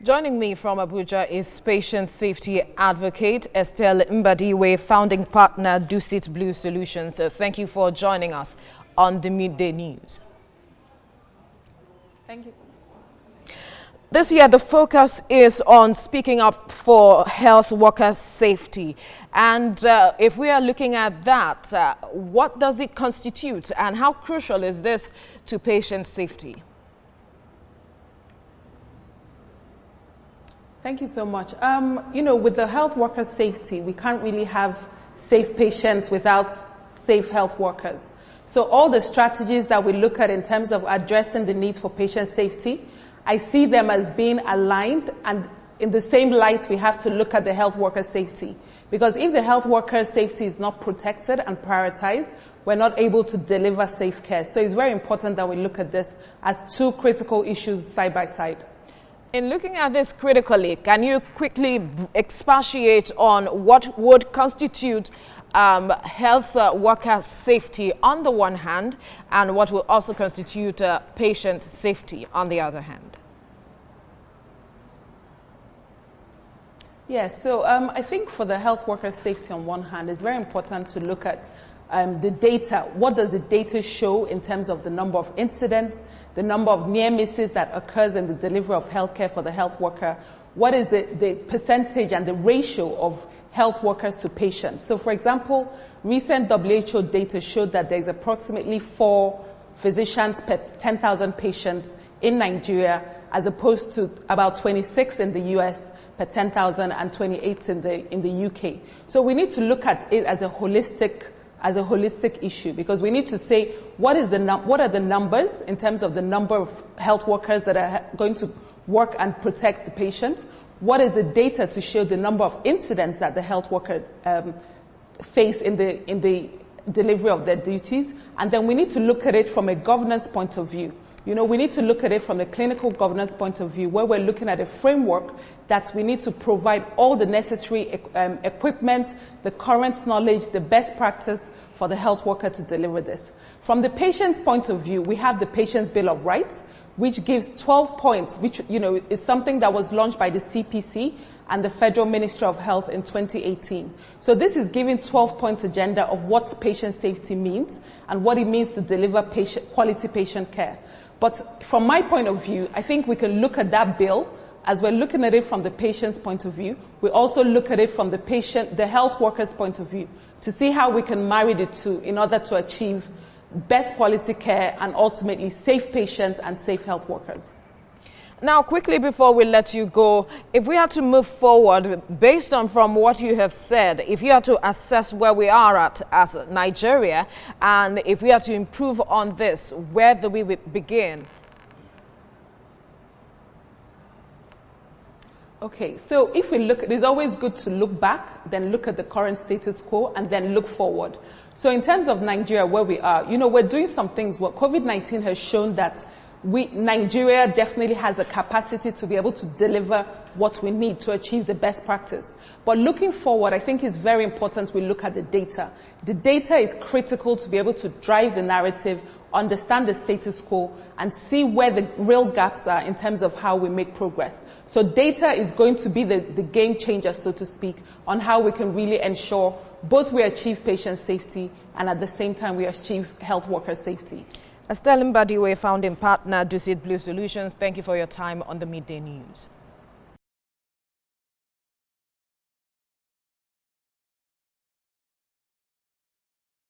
Joining me from Abuja is patient safety advocate Estelle Mbadiwe, founding partner Dusit Blue Solutions. Thank you for joining us on the Midday News. Thank you. This year, the focus is on speaking up for health workers' safety. And if we are looking at that, what does it constitute and how crucial is this to patient safety? Thank you so much. With the health worker safety, we can't really have safe patients without safe health workers. So all the strategies that we look at in terms of addressing the needs for patient safety, I see them as being aligned, and in the same light, we have to look at the health worker safety. Because if the health worker safety is not protected and prioritized, we're not able to deliver safe care. So it's very important that we look at this as two critical issues side by side. In looking at this critically, can you quickly expatiate on what would constitute health workers' safety on the one hand, and what will also constitute patient safety on the other hand? Yes, so I think for the health workers' safety on one hand, it's very important to look at the data. What does the data show in terms of the number of incidents, the number of near misses that occurs in the delivery of healthcare for the health worker? What is the percentage and the ratio of health workers to patients? So for example, recent WHO data showed that there's approximately 4 physicians per 10,000 patients in Nigeria, as opposed to about 26 in the US per 10,000 and 28 in the UK. So we need to look at it as a holistic issue, because we need to say what are the numbers in terms of the number of health workers that are going to work and protect the patient. What is the data to show the number of incidents that the health worker face in the delivery of their duties? And then we need to look at it from a governance point of view. We need to look at it from a clinical governance point of view, where we're looking at a framework that we need to provide all the necessary equipment, the current knowledge, the best practice for the health worker to deliver this. From the patient's point of view, we have the Patient's Bill of Rights, which gives 12 points, which is something that was launched by the CPC and the Federal Ministry of Health in 2018. So this is giving 12 points agenda of what patient safety means and what it means to deliver quality patient care. But from my point of view, I think we can look at that bill as we're looking at it from the patient's point of view. We also look at it from the health worker's point of view to see how we can marry the two in order to achieve best quality care and ultimately safe patients and safe health workers. Now, quickly before we let you go, if we had to move forward based on from what you have said, if you had to assess where we are at as Nigeria, and if we had to improve on this, where do we begin? Okay, so if we look, it's always good to look back, then look at the current status quo, and then look forward. So in terms of Nigeria, where we are, we're doing some things. Well, COVID-19 has shown that Nigeria definitely has the capacity to be able to deliver what we need to achieve the best practice. But looking forward, I think it's very important we look at the data. The data is critical to be able to drive the narrative, understand the status quo, and see where the real gaps are in terms of how we make progress. So data is going to be the game changer, so to speak, on how we can really ensure both we achieve patient safety and at the same time we achieve health worker safety. Estelle Mbadiwe, founding partner Dusit Blue Solutions, thank you for your time on the Midday News.